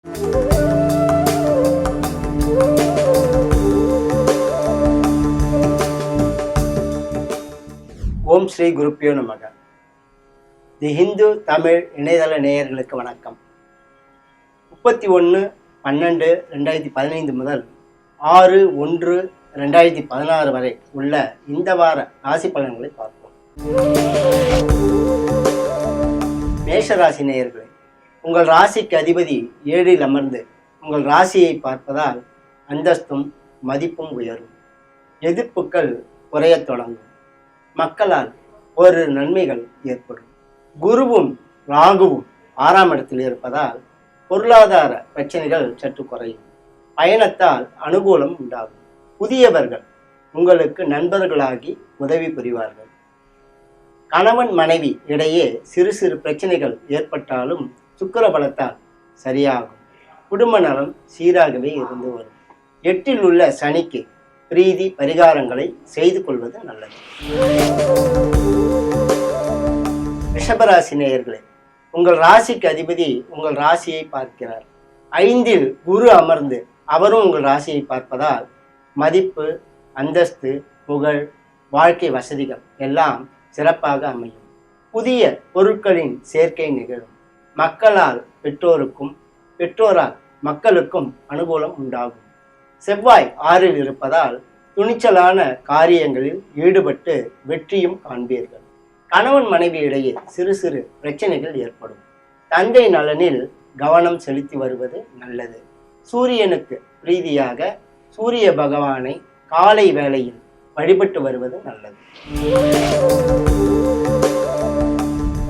ஓம் ஸ்ரீ குருப்பியோ நமக. தி ஹிந்து தமிழ் இணையதள நேயர்களுக்கு வணக்கம். 31/12/2015 முதல் 6/1/2016 வரை உள்ள இந்த வார ராசி பலன்களை பார்ப்போம். மேஷராசி நேயர்களே, உங்கள் ராசிக்கு அதிபதி 7இல் அமர்ந்து உங்கள் ராசியை பார்ப்பதால் அந்தஸ்தும் மதிப்பும் உயரும். எதிர்ப்புகள் குறையத் தொடங்கும். மக்களால் ஒரு நன்மைகள் ஏற்படும். குருவும் ராகுவும் 6ஆம் இடத்தில் இருப்பதால் பொருளாதார பிரச்சனைகள் சற்று குறையும். பயணத்தால் அனுகூலம் உண்டாகும். புதியவர்கள் உங்களுக்கு நண்பர்களாகி உதவி புரிவார்கள். கணவன் மனைவி இடையே சிறு சிறு பிரச்சனைகள் ஏற்பட்டாலும் சுக்கிர பலத்தால் சரியாகும். குடும்ப நலம் சீராகவே இருந்து வரும். 8இல் உள்ள சனிக்கு பிரீதி பரிகாரங்களை செய்து கொள்வது நல்லது. ரிஷபராசி நேயர்களே, உங்கள் ராசிக்கு அதிபதி உங்கள் ராசியை பார்க்கிறார். 5இல் குரு அமர்ந்து அவரும் உங்கள் ராசியை பார்ப்பதால் மதிப்பு, அந்தஸ்து, புகழ், வாழ்க்கை வசதிகள் எல்லாம் சிறப்பாக அமையும். புதிய பொருட்களின் சேர்க்கை நிகழும். மக்களால் பெற்றோருக்கும் பெற்றோரால் மக்களுக்கும் அனுகூலம் உண்டாகும். செவ்வாய் 6இல் இருப்பதால் துணிச்சலான காரியங்களில் ஈடுபட்டு வெற்றியும் காண்பீர்கள். கணவன் மனைவி இடையே சிறு சிறு பிரச்சனைகள் ஏற்படும். தந்தை நலனில் கவனம் செலுத்தி வருவது நல்லது. சூரியனுக்கு பிரீதியாக சூரிய பகவானை காலை வேளையில் வழிபட்டு வருவது நல்லது.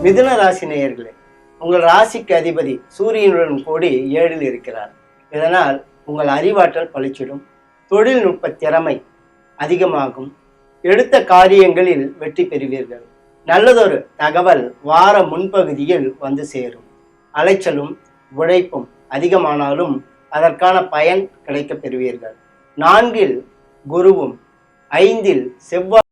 மிதுன ராசி நேயர்களே, உங்கள் ராசிக்கு அதிபதி சூரியனுடன் கூடி 7இல் இருக்கிறார். இதனால் உங்கள் அறிவாற்றல் பளிச்சிடும். தொழில்நுட்ப திறமை அதிகமாகும். எடுத்த காரியங்களில் வெற்றி பெறுவீர்கள். நல்லதொரு தகவல் வார முன்பகுதியில் வந்து சேரும். அலைச்சலும் உழைப்பும் அதிகமானாலும் அதற்கான பயன் கிடைக்கப் பெறுவீர்கள். 4இல் குருவும் 5இல் செவ்வாய்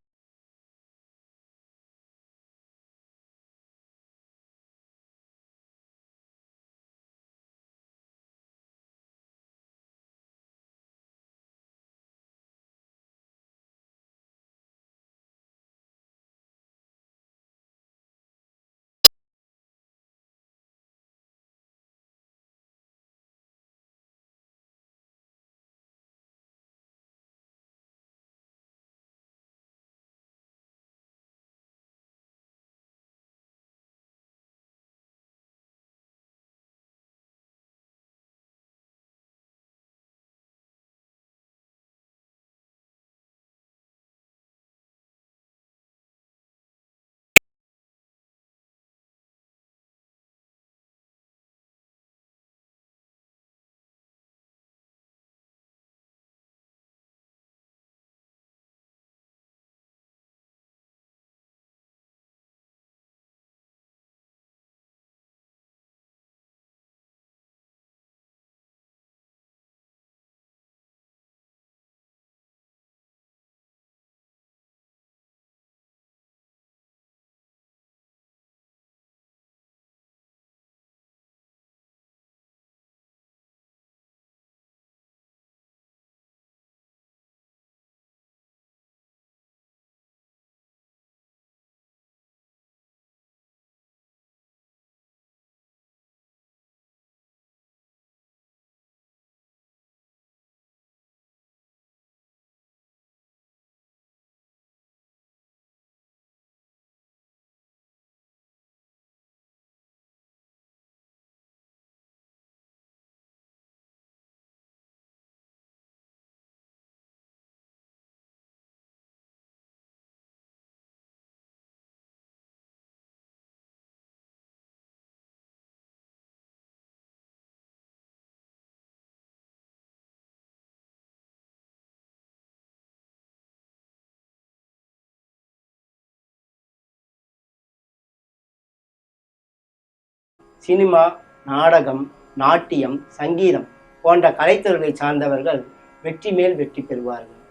சினிமா, நாடகம், நாட்டியம், சங்கீதம் போன்ற கலைத்துறைகளை சார்ந்தவர்கள் வெற்றி மேல் வெற்றி பெறுவார்கள்.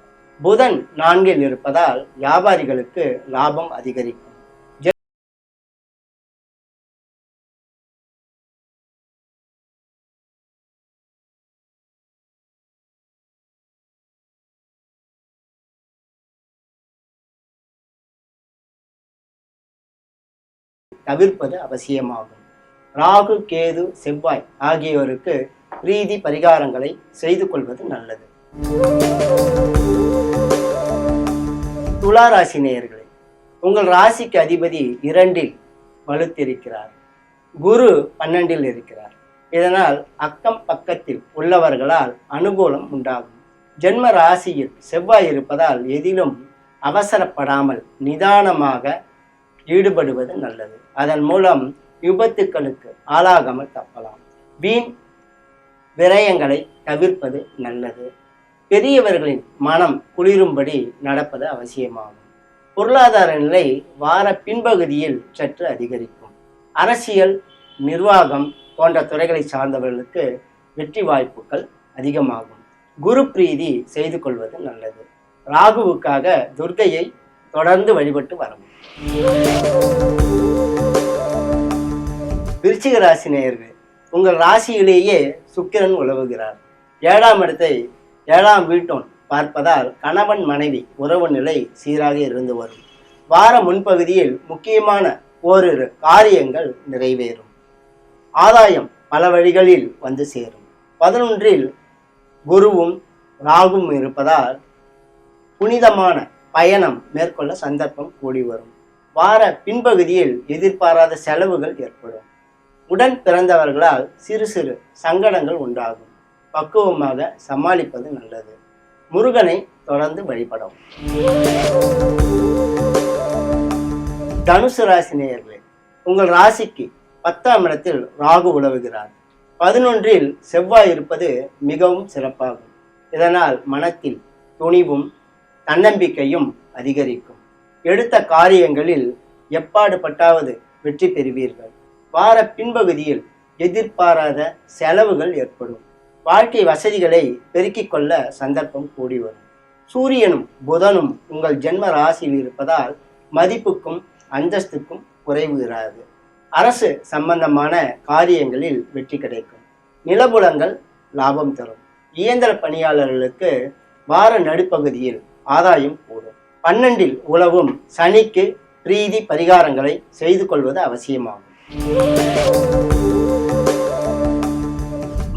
புதன் 4இல் இருப்பதால் வியாபாரிகளுக்கு லாபம் அதிகரிக்கும். தவிர்ப்பது அவசியமாகும். ராகு, கேது, செவ்வாய் ஆகியோருக்கு பிரீதி பரிகாரங்களை செய்து கொள்வது நல்லது. துலா ராசி நேயர்களே, உங்கள் ராசிக்கு அதிபதி 2இல் வலுத்திருக்கிறார். குரு 12இல் இருக்கிறார். இதனால் அக்கம் பக்கத்தில் உள்ளவர்களால் அனுகூலம் உண்டாகும். ஜென்ம ராசியில் செவ்வாய் இருப்பதால் எதிலும் அவசரப்படாமல் நிதானமாக ஈடுபடுவது நல்லது. அதன் மூலம் விபத்துக்களுக்கு ஆளாகாமல் தப்பலாம். வீண் விரயங்களை தவிர்ப்பது நல்லது. பெரியவர்களின் மனம் குளிரும்படி நடப்பது அவசியமாகும். பொருளாதார நிலை வார பின்பகுதியில் சற்று அதிகரிக்கும். அரசியல், நிர்வாகம் போன்ற துறைகளை சார்ந்தவர்களுக்கு வெற்றி வாய்ப்புகள் அதிகமாகும். குரு பிரீதி செய்து கொள்வது நல்லது. ராகுவுக்காக துர்க்கையை தொடர்ந்து வழிபட்டு வரவும். விருச்சிக ராசி நேயர்கள், உங்கள் ராசியிலேயே சுக்கிரன் உலவுகிறார். 7ஆம் இடத்தை 7ஆம் வீட்டோன் பார்ப்பதால் கணவன் மனைவி உறவு நிலை சீராக இருந்து வரும். வார முன்பகுதியில் முக்கியமான ஓரிரு காரியங்கள் நிறைவேறும். ஆதாயம் பல வழிகளில் வந்து சேரும். 11இல் குருவும் ராகும் இருப்பதால் புனிதமான பயணம் மேற்கொள்ள சந்தர்ப்பம் கூடி வரும். வார பின்பகுதியில் எதிர்பாராத செலவுகள் ஏற்படும். உடன் பிறந்தவர்களால் சிறு சிறு சங்கடங்கள் உண்டாகும். பக்குவமாக சமாளிப்பது நல்லது. முருகனை தொடர்ந்து வழிபடவும். தனுசு ராசி நேயர்களே, உங்கள் ராசிக்கு 10ஆம் இடத்தில் ராகு உலவுகிறார். 11இல் செவ்வாய் இருப்பது மிகவும் சிறப்பாகும். இதனால் மனத்தில் துணிவும் தன்னம்பிக்கையும் அதிகரிக்கும். எடுத்த காரியங்களில் எப்பாடுபட்டாவது வெற்றி பெறுவீர்கள். வார பின்பகுதியில் எதிர்பாராத செலவுகள் ஏற்படும். வாழ்க்கை வசதிகளை பெருக்கிக் கொள்ள சந்தர்ப்பம் கூடி வரும். சூரியனும் புதனும் உங்கள் ஜென்ம ராசியில் இருப்பதால் மதிப்புக்கும் அந்தஸ்துக்கும் குறைவு இராது. அரசு சம்பந்தமான காரியங்களில் வெற்றி கிடைக்கும். நிலபுலங்கள் லாபம் தரும். இயந்திர பணியாளர்களுக்கு வார நடுப்பகுதியில் ஆதாயம் கூடும். 12இல் உலவும் சனிக்கு பிரீதி பரிகாரங்களை செய்து கொள்வது அவசியமாகும்.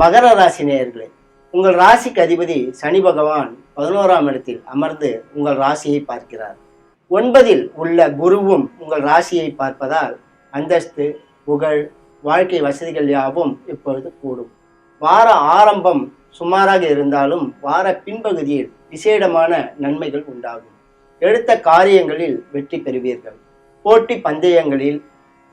மகர ராசி நேயர்களே, உங்கள் ராசிக்கு அதிபதி சனி பகவான் 11ஆம் இடத்தில் அமர்ந்து உங்கள் ராசியை பார்க்கிறார். 9இல் உள்ள குருவும் உங்கள் ராசியை பார்ப்பதால் அந்தஸ்து, புகழ், வாழ்க்கை வசதிகள் யாவும் இப்பொழுது கூடும். வார ஆரம்பம் சுமாராக இருந்தாலும் வார பின்பகுதியில் விசேடமான நன்மைகள் உண்டாகும். எடுத்த காரியங்களில் வெற்றி பெறுவீர்கள். போட்டி பந்தயங்களில்,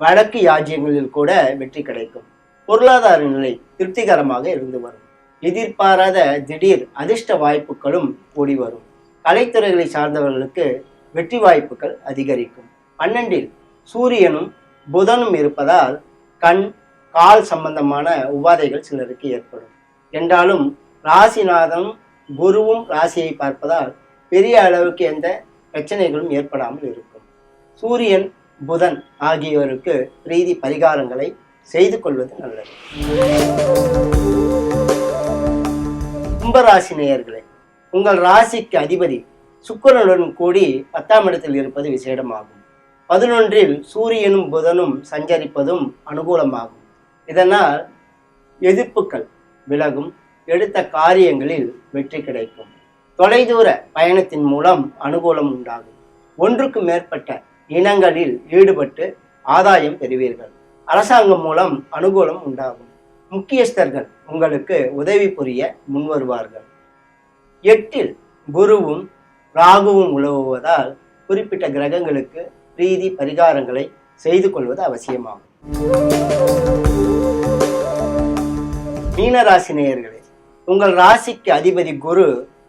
வழக்கு யாஜ்யங்களில் கூட வெற்றி கிடைக்கும். பொருளாதார நிலை திருப்திகரமாக இருந்து வரும். எதிர்பாராத திடீர் அதிர்ஷ்ட வாய்ப்புகளும் கூடி வரும். கலைத்துறைகளை சார்ந்தவர்களுக்கு வெற்றி வாய்ப்புகள் அதிகரிக்கும். 12இல் சூரியனும் புதனும் இருப்பதால் கண், கால் சம்பந்தமான உபாதைகள் சிலருக்கு ஏற்படும். என்றாலும் ராசிநாதனும் குருவும் ராசியை பார்ப்பதால் பெரிய அளவுக்கு எந்த பிரச்சனைகளும் ஏற்படாமல் இருக்கும். சூரியன், புதன் ஆகியோருக்கு பிரீதி பரிகாரங்களை செய்து கொள்வது நல்லது. கும்பராசி நேயர்களே, உங்கள் ராசிக்கு அதிபதி சுக்கிரனுடன் கூடி 10ஆம் இடத்தில் இருப்பது விசேடமாகும். 11இல் சூரியனும் புதனும் சஞ்சரிப்பதும் அனுகூலமாகும். இதனால் எதிர்ப்புகள் விலகும். எடுத்த காரியங்களில் வெற்றி கிடைக்கும். தொலைதூர பயணத்தின் மூலம் அனுகூலம் உண்டாகும். ஒன்றுக்கு மேற்பட்ட இனங்களில் ஈடுபட்டு ஆதாயம் பெறுவீர்கள். அரசாங்கம் மூலம் அனுகூலம் உண்டாகும். முக்கியஸ்தர்கள் உங்களுக்கு உதவி புரிய முன்வருவார்கள். 8இல் குருவும் ராகுவும் உலவுவதால் குறிப்பிட்ட கிரகங்களுக்கு பிரீதி பரிகாரங்களை செய்து கொள்வது அவசியமாகும். மீனராசி நேயர்களே, உங்கள் ராசிக்கு அதிபதி குரு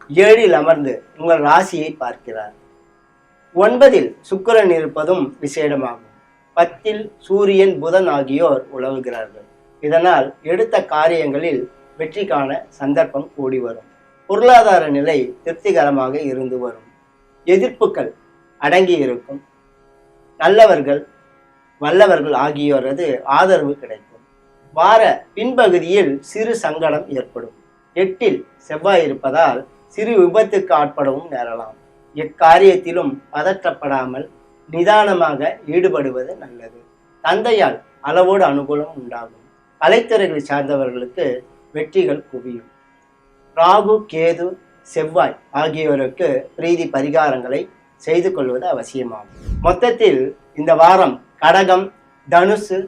7இல் அமர்ந்து உங்கள் ராசியை பார்க்கிறார். 9இல் சுக்கிரன் இருப்பதும் விசேடமாகும். 10இல் சூரியன், புதன் ஆகியோர் உலவுகிறார்கள். இதனால் எடுத்த காரியங்களில் வெற்றி காண சந்தர்ப்பம் கூடி வரும். பொருளாதார நிலை திருப்திகரமாக இருந்து வரும். எதிர்ப்புகள் அடங்கி இருக்கும். நல்லவர்கள், வல்லவர்கள் ஆகியோரது ஆதரவு கிடைக்கும். வார பின்பகுதியில் சிறு சங்கடம் ஏற்படும். 8இல் செவ்வாய் இருப்பதால் சிறு விபத்துக்கு ஆட்படவும் நேரலாம். எக்காரியத்திலும் பதற்றப்படாமல் நிதானமாக ஈடுபடுவது நல்லது. தந்தையால் அளவோடு அனுகூலம் உண்டாகும். கலைத்துறைகளை சார்ந்தவர்களுக்கு வெற்றிகள் குவியும். ராகு, கேது, செவ்வாய் ஆகியோருக்கு பிரீதி பரிகாரங்களை செய்து கொள்வது அவசியமாகும். மொத்தத்தில் இந்த வாரம் கடகம், தனுசு,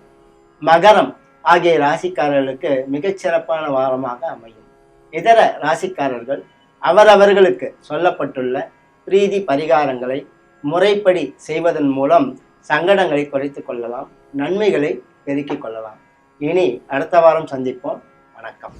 மகரம் ஆகிய ராசிக்காரர்களுக்கு மிகச்சிறப்பான வாரமாக அமையும். இதர ராசிக்காரர்கள் அவரவர்களுக்கு சொல்லப்பட்டுள்ள பிரீதி பரிகாரங்களை முறைப்படி செய்வதன் மூலம் சங்கடங்களை குறைத்து கொள்ளலாம், நன்மைகளை பெருக்கிக் கொள்ளலாம். இனி அடுத்த வாரம் சந்திப்போம். வணக்கம்.